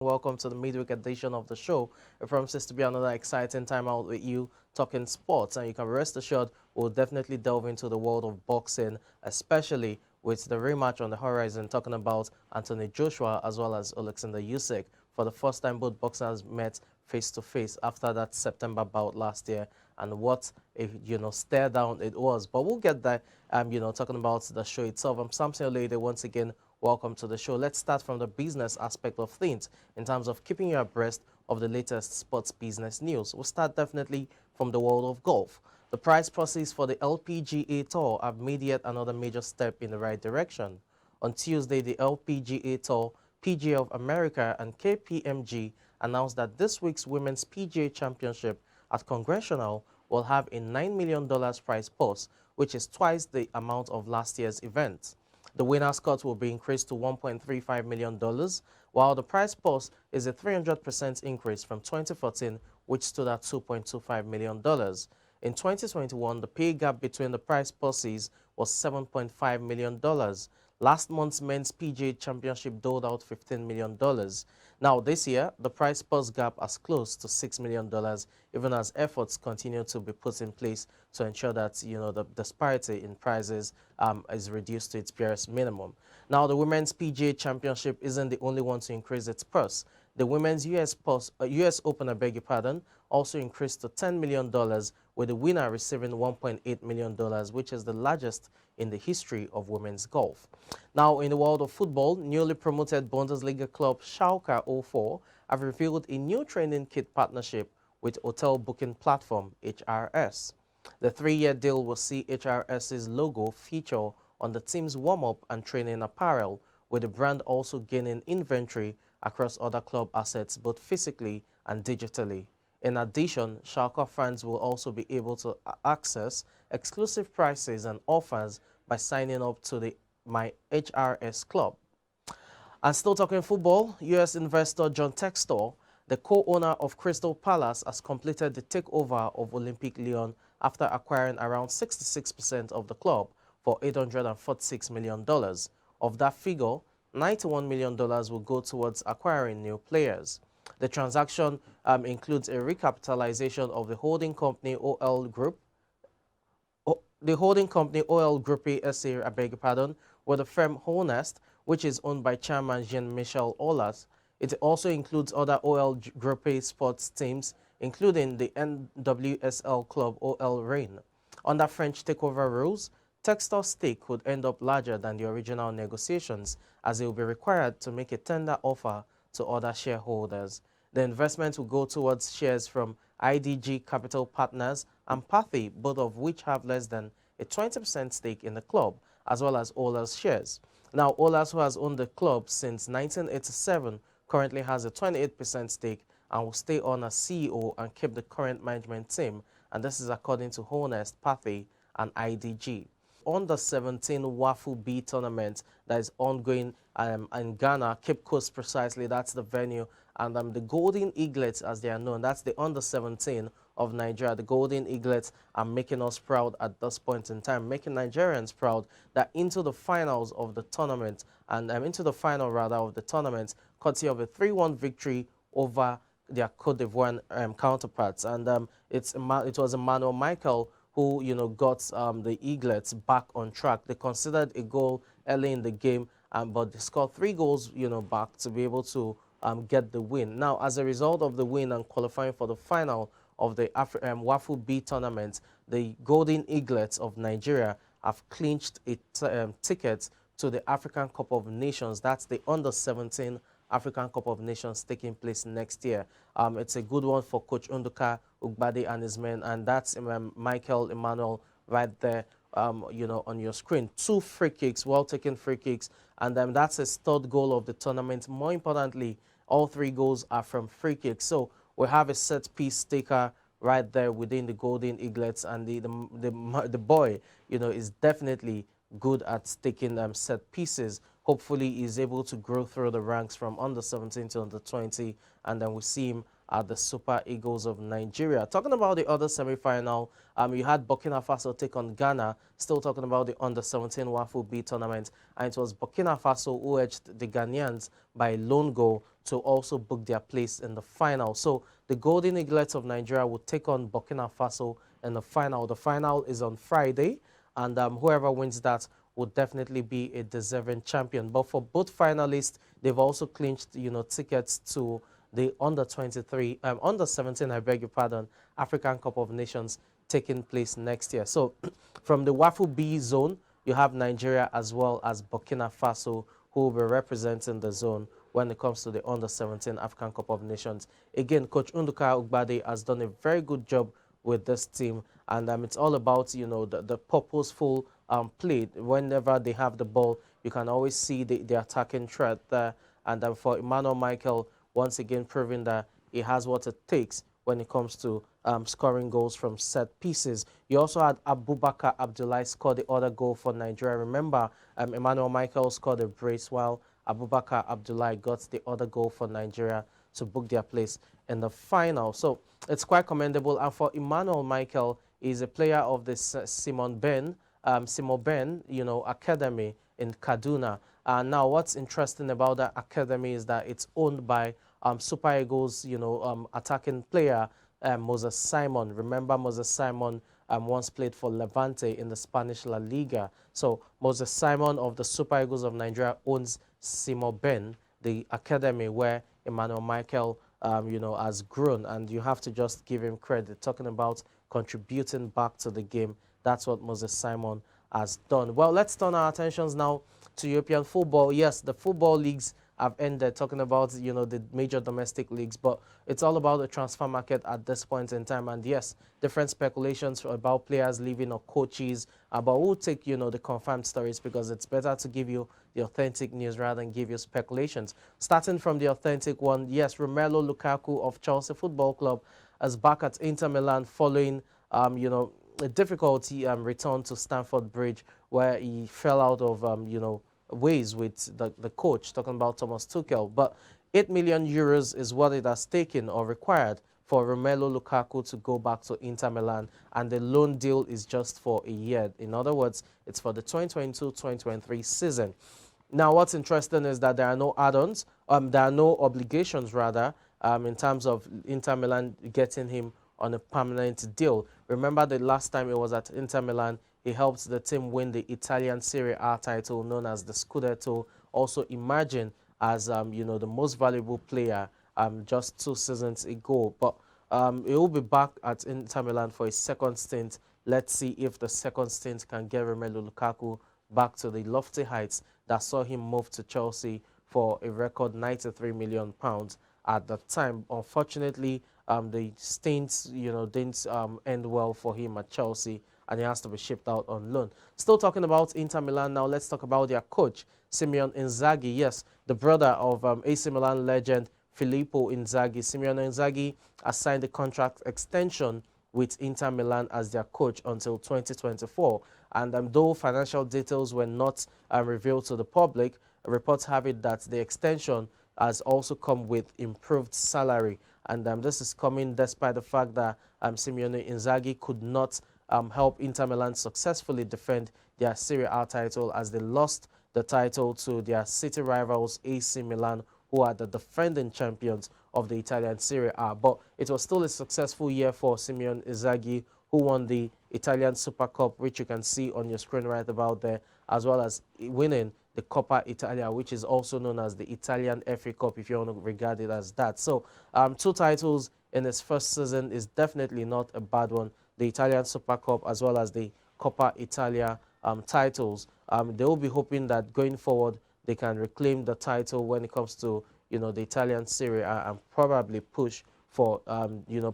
Welcome to the midweek edition of the show. It promises to be another exciting time out with you talking sports, and you can rest assured we'll definitely delve into the world of boxing, especially with the rematch on the horizon, talking about Anthony Joshua as well as Alexander Usyk. For the first time, both boxers met face to face after that September bout last year, and what a stare down it was. But we'll get that. Talking about the show itself. I'm Samson Olade once again. Welcome to the show. Let's start from the business aspect of things in terms of keeping you abreast of the latest sports business news. We'll start definitely from the world of golf. The prize process for the LPGA Tour have made yet another major step in the right direction. On Tuesday, the LPGA Tour, PGA of America, and KPMG announced that this week's Women's PGA Championship at Congressional will have a $9 million prize purse, which is twice the amount of last year's event. The winner's cut will be increased to $1.35 million, while the prize purse is a 300% increase from 2014, which stood at $2.25 million. In 2021, the pay gap between the prize purses was $7.5 million. Last month's men's PGA Championship doled out $15 million. Now, this year, the prize purse gap has closed to $6 million, even as efforts continue to be put in place to ensure that, the disparity in prizes is reduced to its barest minimum. Now, the Women's PGA Championship isn't the only one to increase its purse. The Women's US Open, also increased to $10 million, with the winner receiving $1.8 million, which is the largest in the history of women's golf. Now, in the world of football, newly promoted Bundesliga club Schalke 04 have revealed a new training kit partnership with hotel booking platform HRS. The 3-year deal will see HRS's logo feature on the team's warm-up and training apparel, with the brand also gaining inventory across other club assets both physically and digitally. In addition, Schalke fans will also be able to access exclusive prices and offers by signing up to the My HRS Club. And still talking football, U.S. investor John Textor, the co-owner of Crystal Palace, has completed the takeover of Olympique Lyon after acquiring around 66% of the club for $846 million. Of that figure, $91 million will go towards acquiring new players. The transaction includes a recapitalization of the holding company OL Group, Group SA, with the firm Honest, which is owned by chairman Jean-Michel Aulas. It also includes other OL Group sports teams, including the NWSL club OL Reign. Under French takeover rules, Textor's stake could end up larger than the original negotiations, as it will be required to make a tender offer to other shareholders. The investment will go towards shares from IDG Capital Partners and Pathy, both of which have less than a 20% stake in the club, as well as Ola's shares. Now, Ola's, who has owned the club since 1987, currently has a 28% stake and will stay on as CEO and keep the current management team, and this is according to Honest, Pathy, and IDG. Under 17 Wafu B tournament that is ongoing in Ghana, Cape Coast precisely, that's the venue, and the Golden Eaglets, as they are known, that's the under 17 of Nigeria. The Golden Eaglets are making us proud at this point in time, making Nigerians proud that into the finals of the tournament, and into the final rather of the tournament, courtesy of a 3-1 victory over their Cote d'Ivoire counterparts. And it was Emmanuel Michael who got the Eaglets back on track. They considered a goal early in the game, but they scored 3 goals back to be able to get the win. Now, as a result of the win and qualifying for the final of the Wafu B tournament, the Golden Eaglets of Nigeria have clinched a ticket to the African Cup of Nations. That's the under-17 African Cup of Nations taking place next year. It's a good one for Coach Unduka Ugbade and his men, and that's Michael Emmanuel right there, on your screen. 2 free kicks, well-taken free kicks, and that's his 3rd goal of the tournament. More importantly, all 3 goals are from free kicks. So we have a set-piece taker right there within the Golden Eaglets, and the boy, is definitely good at taking set pieces. Hopefully, he's able to grow through the ranks from under 17 to under 20, and then we see him are the Super Eagles of Nigeria. Talking about the other semi-final, you had Burkina Faso take on Ghana. Still talking about the Under-17 Wafu B tournament, and it was Burkina Faso who edged the Ghanaians by a lone goal to also book their place in the final. So the Golden Eaglets of Nigeria will take on Burkina Faso in the final. The final is on Friday, and whoever wins that would definitely be a deserving champion. But for both finalists, they've also clinched, tickets to the under-17, I beg your pardon, African Cup of Nations taking place next year. So from the Wafu B zone, you have Nigeria as well as Burkina Faso, who will be representing the zone when it comes to the under-17 African Cup of Nations. Again, Coach Unduka Ugbade has done a very good job with this team, and it's all about, the purposeful play. Whenever they have the ball, you can always see the attacking threat there. And for Emmanuel Michael, once again proving that he has what it takes when it comes to scoring goals from set pieces. You also had Abubakar Abdullahi score the other goal for Nigeria. Remember, Emmanuel Michael scored a brace while Abubakar Abdullahi got the other goal for Nigeria to book their place in the final. So it's quite commendable. And for Emmanuel Michael, he's a player of the Simon Ben, Academy in Kaduna. Now, what's interesting about that academy is that it's owned by Super Eagles, attacking player Moses Simon. Remember, Moses Simon once played for Levante in the Spanish La Liga. So Moses Simon of the Super Eagles of Nigeria owns Simo Ben, the academy where Emmanuel Michael, has grown. And you have to just give him credit. Talking about contributing back to the game, that's what Moses Simon has done. Well, let's turn our attentions now to European football. Yes, the football leagues have ended, talking about, the major domestic leagues, but it's all about the transfer market at this point in time. And yes, different speculations about players leaving or coaches, but we'll take, the confirmed stories because it's better to give you the authentic news rather than give you speculations. Starting from the authentic one, yes, Romelu Lukaku of Chelsea Football Club is back at Inter Milan following, a difficulty return to Stamford Bridge where he fell out of, ways with the coach, talking about Thomas Tuchel. But 8 million euros is what it has taken or required for Romelu Lukaku to go back to Inter Milan, and the loan deal is just for a year. In other words, it's for the 2022-2023 season. Now, what's interesting is that there are no add-ons, there are no obligations rather, in terms of Inter Milan getting him on a permanent deal. Remember the last time he was at Inter Milan, he helped the team win the Italian Serie A title known as the Scudetto, also emerging as, the most valuable player just 2 seasons ago. But he will be back at Inter Milan for his second stint. Let's see if the second stint can get Romelu Lukaku back to the lofty heights that saw him move to Chelsea for a record £93 million at the time. Unfortunately, the stints, didn't end well for him at Chelsea, and he has to be shipped out on loan. Still talking about Inter Milan now, let's talk about their coach, Simone Inzaghi. Yes, the brother of AC Milan legend Filippo Inzaghi. Simone Inzaghi has signed a contract extension with Inter Milan as their coach until 2024. And though financial details were not revealed to the public, reports have it that the extension has also come with improved salary. And this is coming despite the fact that Simone Inzaghi could not help Inter Milan successfully defend their Serie A title, as they lost the title to their city rivals AC Milan, who are the defending champions of the Italian Serie A. But it was still a successful year for Simone Inzaghi, who won the Italian Super Cup, which you can see on your screen right about there, as well as winning the Coppa Italia, which is also known as the Italian FA Cup, if you want to regard it as that. So 2 titles in his first season is definitely not a bad one. The Italian Super Cup as well as the Coppa Italia titles. They will be hoping that going forward they can reclaim the title when it comes to the Italian Serie A, and probably push for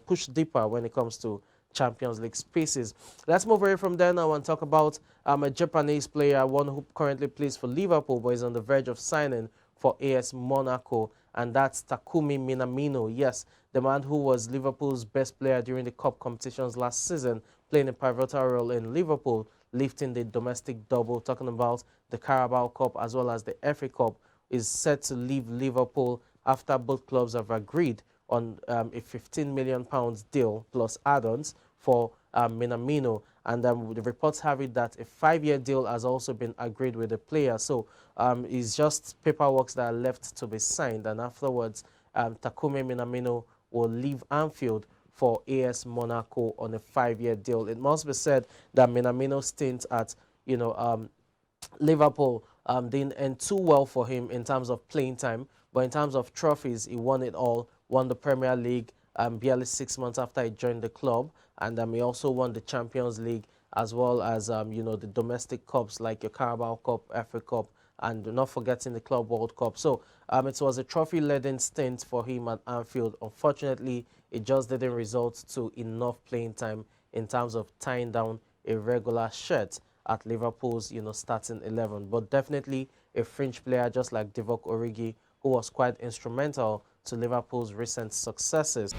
push deeper when it comes to Champions League spaces. Let's move away from there now and talk about a Japanese player, one who currently plays for Liverpool but is on the verge of signing for AS Monaco, and that's Takumi Minamino. Yes, the man who was Liverpool's best player during the cup competitions last season, playing a pivotal role in Liverpool, lifting the domestic double, talking about the Carabao Cup as well as the FA Cup, is set to leave Liverpool after both clubs have agreed on a £15 million deal plus add-ons for Minamino. And the reports have it that a 5-year deal has also been agreed with the player. So it's just paperwork that are left to be signed. And afterwards, Takumi Minamino will leave Anfield for AS Monaco on a 5-year deal. It must be said that Minamino's stint at, Liverpool didn't end too well for him in terms of playing time, but in terms of trophies, he won it all. Won the Premier League barely 6 months after he joined the club, and he also won the Champions League as well as the domestic cups like your Carabao Cup, FA Cup, and not forgetting the Club World Cup. So it was a trophy-laden stint for him at Anfield. Unfortunately, it just didn't result to enough playing time in terms of tying down a regular shirt at Liverpool's starting 11. But definitely a fringe player just like Divock Origi, who was quite instrumental to Liverpool's recent successes.